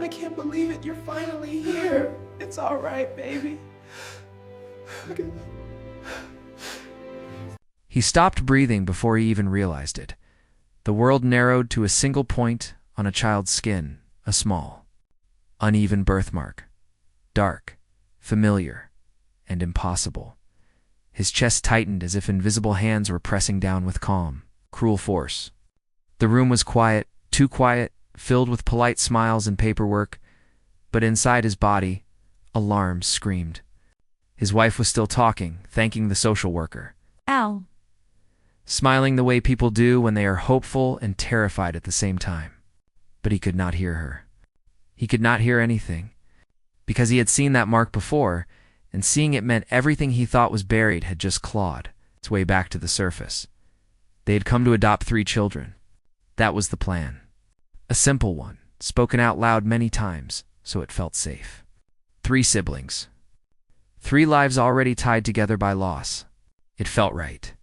I can't believe it. You're finally here. It's all right, baby. Okay. He stopped breathing before he even realized it. The world narrowed to a single point on a child's skin, a small, uneven birthmark. Dark, familiar, and impossible. His chest tightened as if invisible hands were pressing down with calm, cruel force. The room was quiet, too quiet, filled with polite smiles and paperwork, but inside his body, alarm screamed. His wife was still talking, thanking the social worker. Al. Smiling the way people do when they are hopeful and terrified at the same time. But he could not hear her. He could not hear anything, because he had seen that mark before, and seeing it meant everything he thought was buried had just clawed its way back to the surface. They had come to adopt 3 children. That was the plan. A simple one, spoken out loud many times, so it felt safe. 3 siblings. 3 lives already tied together by loss. It felt right.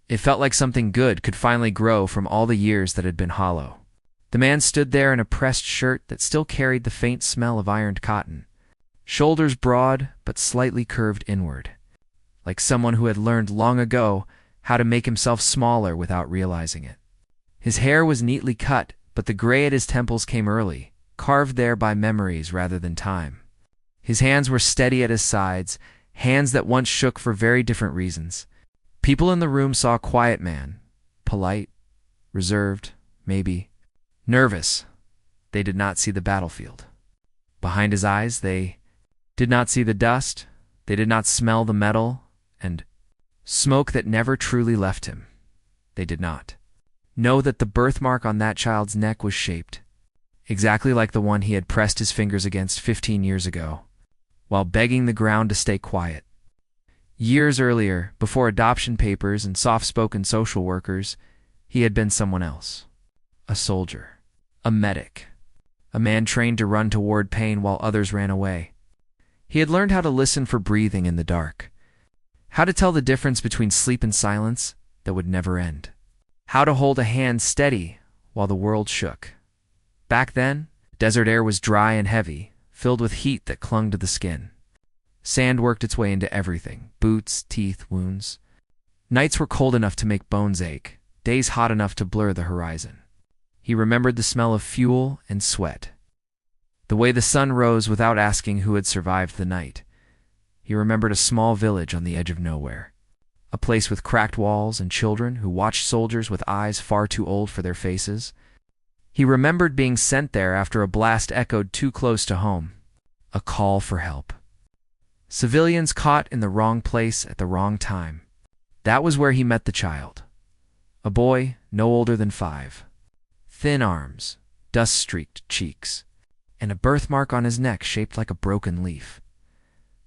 It felt like something good could finally grow from all the years that had been hollow. The man stood there in a pressed shirt that still carried the faint smell of ironed cotton. Shoulders broad, but slightly curved inward. Like someone who had learned long ago how to make himself smaller without realizing it. His hair was neatly cut, but the gray at his temples came early, carved there by memories rather than time. His hands were steady at his sides, hands that once shook for very different reasons. People in the room saw a quiet man, polite, reserved, maybe, nervous. They did not see the battlefield. Behind his eyes, they did not see the dust, they did not smell the metal, and smoke that never truly left him. They did not know that the birthmark on that child's neck was shaped, exactly like the one he had pressed his fingers against 15 years ago, while begging the ground to stay quiet. Years earlier, before adoption papers and soft-spoken social workers, he had been someone else. A soldier. A medic. A man trained to run toward pain while others ran away. He had learned how to listen for breathing in the dark. How to tell the difference between sleep and silence that would never end. How to hold a hand steady while the world shook. Back then, desert air was dry and heavy, filled with heat that clung to the skin. Sand worked its way into everything, boots, teeth, wounds. Nights were cold enough to make bones ache, days hot enough to blur the horizon. He remembered the smell of fuel and sweat. The way the sun rose without asking who had survived the night. He remembered a small village on the edge of nowhere. A place with cracked walls and children who watched soldiers with eyes far too old for their faces. He remembered being sent there after a blast echoed too close to home. A call for help. Civilians caught in the wrong place at the wrong time. That was where he met the child. A boy no older than 5. Thin arms, dust-streaked cheeks, and a birthmark on his neck shaped like a broken leaf.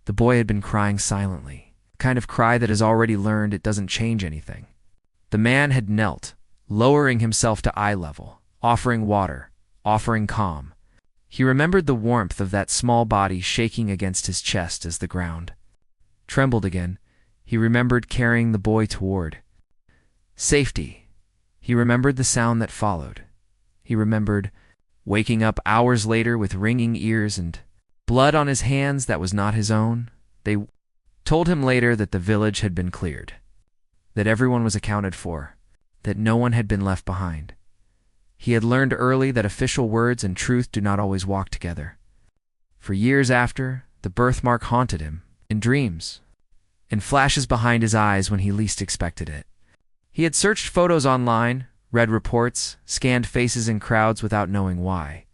The boy had been crying silently, the kind of cry that has already learned it doesn't change anything. The man had knelt, lowering himself to eye level, offering water, offering calm. He remembered the warmth of that small body shaking against his chest as the ground trembled again. He remembered carrying the boy toward safety. He remembered the sound that followed. He remembered waking up hours later with ringing ears and blood on his hands that was not his own. They told him later that the village had been cleared, that everyone was accounted for, that no one had been left behind. He had learned early that official words and truth do not always walk together. For years after, the birthmark haunted him, in dreams, in flashes behind his eyes when he least expected it. He had searched photos online, read reports, scanned faces in crowds without knowing why.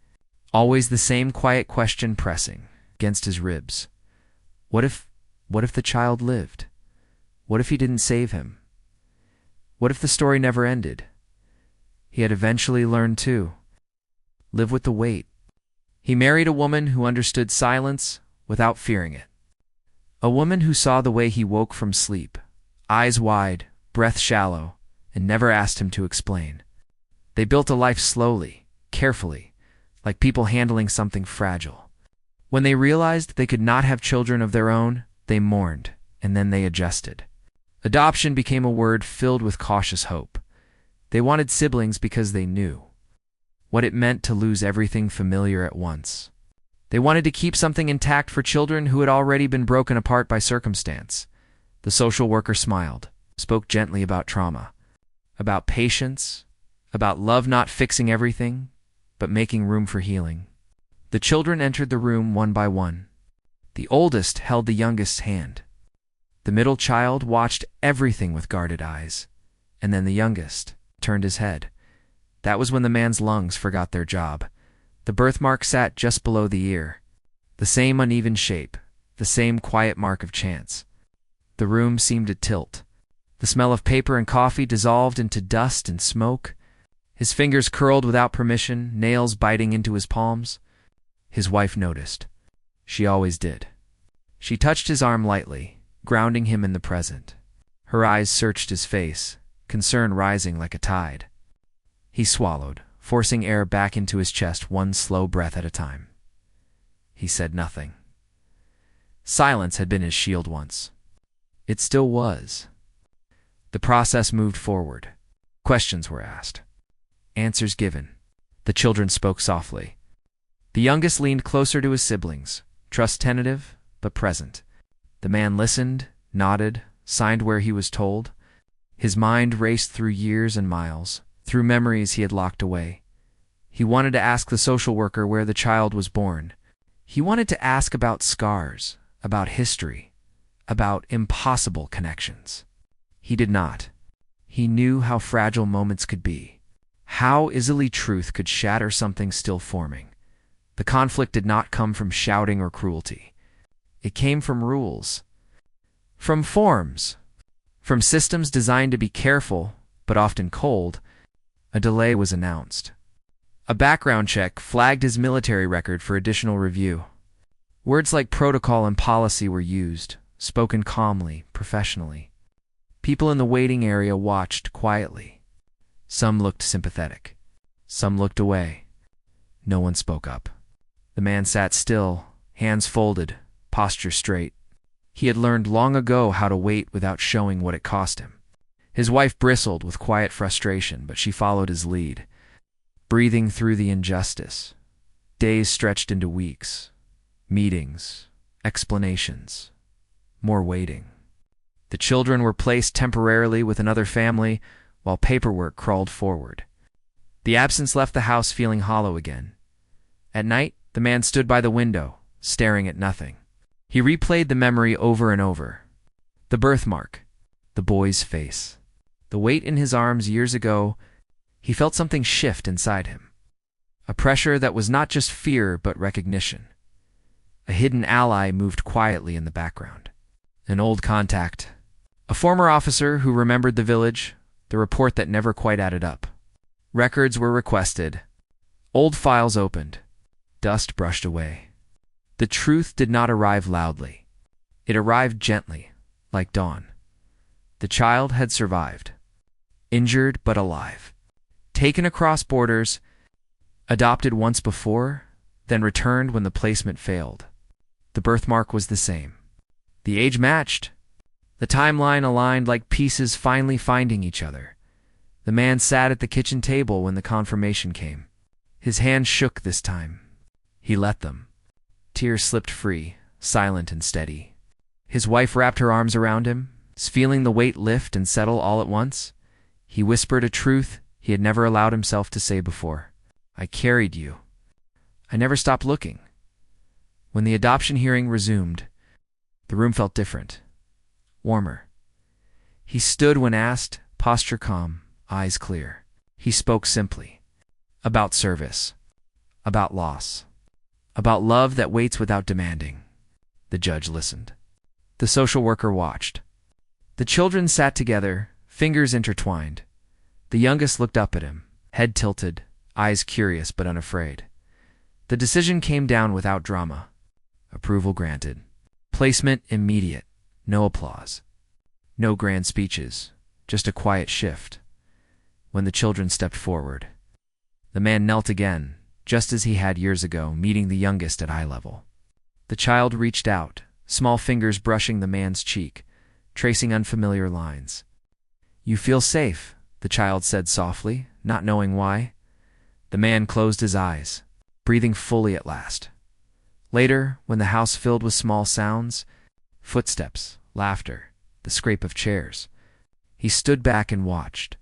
Always the same quiet question pressing against his ribs. What if the child lived? What if he didn't save him? What if the story never ended? He had eventually learned to live with the weight. He married a woman who understood silence without fearing it. A woman who saw the way he woke from sleep, eyes wide, breath shallow, and never asked him to explain. They built a life slowly, carefully, like people handling something fragile. When they realized they could not have children of their own, they mourned, and then they adjusted. Adoption became a word filled with cautious hope. They wanted siblings because they knew what it meant to lose everything familiar at once. They wanted to keep something intact for children who had already been broken apart by circumstance. The social worker smiled, spoke gently about trauma, about patience, about love not fixing everything, but making room for healing. The children entered the room one by one. The oldest held the youngest's hand. The middle child watched everything with guarded eyes, and then the youngest turned his head. That was when the man's lungs forgot their job. The birthmark sat just below the ear. The same uneven shape, the same quiet mark of chance. The room seemed to tilt. The smell of paper and coffee dissolved into dust and smoke. His fingers curled without permission, nails biting into his palms. His wife noticed. She always did. She touched his arm lightly, grounding him in the present. Her eyes searched his face, concern rising like a tide. He swallowed, forcing air back into his chest one slow breath at a time. He said nothing. Silence had been his shield once. It still was. The process moved forward. Questions were asked. Answers given. The children spoke softly. The youngest leaned closer to his siblings, trust tentative, but present. The man listened, nodded, signed where he was told. His mind raced through years and miles, through memories he had locked away. He wanted to ask the social worker where the child was born. He wanted to ask about scars, about history, about impossible connections. He did not. He knew how fragile moments could be, how easily truth could shatter something still forming. The conflict did not come from shouting or cruelty. It came from rules, from forms, from systems designed to be careful, but often cold. A delay was announced. A background check flagged his military record for additional review. Words like protocol and policy were used, spoken calmly, professionally. People in the waiting area watched quietly. Some looked sympathetic. Some looked away. No one spoke up. The man sat still, hands folded, posture straight. He had learned long ago how to wait without showing what it cost him. His wife bristled with quiet frustration, but she followed his lead, breathing through the injustice. Days stretched into weeks. Meetings, explanations, more waiting. The children were placed temporarily with another family while paperwork crawled forward. The absence left the house feeling hollow again. At night, the man stood by the window, staring at nothing. He replayed the memory over and over. The birthmark, the boy's face, the weight in his arms years ago. He felt something shift inside him. A pressure that was not just fear but recognition. A hidden ally moved quietly in the background. An old contact. A former officer who remembered the village, the report that never quite added up. Records were requested. Old files opened. Dust brushed away. The truth did not arrive loudly. It arrived gently, like dawn. The child had survived. Injured but alive. Taken across borders, adopted once before, then returned when the placement failed. The birthmark was the same. The age matched. The timeline aligned like pieces finally finding each other. The man sat at the kitchen table when the confirmation came. His hands shook this time. He let them. Tears slipped free, silent and steady. His wife wrapped her arms around him, feeling the weight lift and settle all at once. He whispered a truth he had never allowed himself to say before. I carried you. I never stopped looking. When the adoption hearing resumed, the room felt different, warmer. He stood when asked, posture calm, eyes clear. He spoke simply. About service. About loss. About love that waits without demanding. The judge listened. The social worker watched. The children sat together, fingers intertwined. The youngest looked up at him, head tilted, eyes curious but unafraid. The decision came down without drama. Approval granted. Placement immediate. No applause. No grand speeches. Just a quiet shift. When the children stepped forward, the man knelt again, just as he had years ago, meeting the youngest at eye level. The child reached out, small fingers brushing the man's cheek, tracing unfamiliar lines. You feel safe, the child said softly, not knowing why. The man closed his eyes, breathing fully at last. Later, when the house filled with small sounds, footsteps, laughter, the scrape of chairs, he stood back and watched.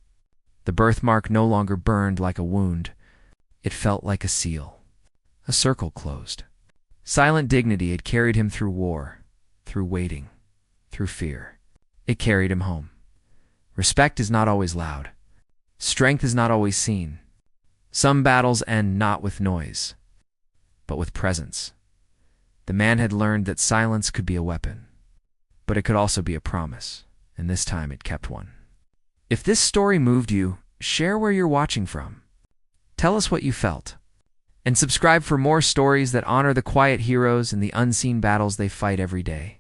The birthmark no longer burned like a wound. It felt like a seal. A circle closed. Silent dignity had carried him through war, through waiting, through fear. It carried him home. Respect is not always loud. Strength is not always seen. Some battles end not with noise, but with presence. The man had learned that silence could be a weapon, but it could also be a promise, and this time it kept one. If this story moved you, share where you're watching from. Tell us what you felt. And subscribe for more stories that honor the quiet heroes and the unseen battles they fight every day.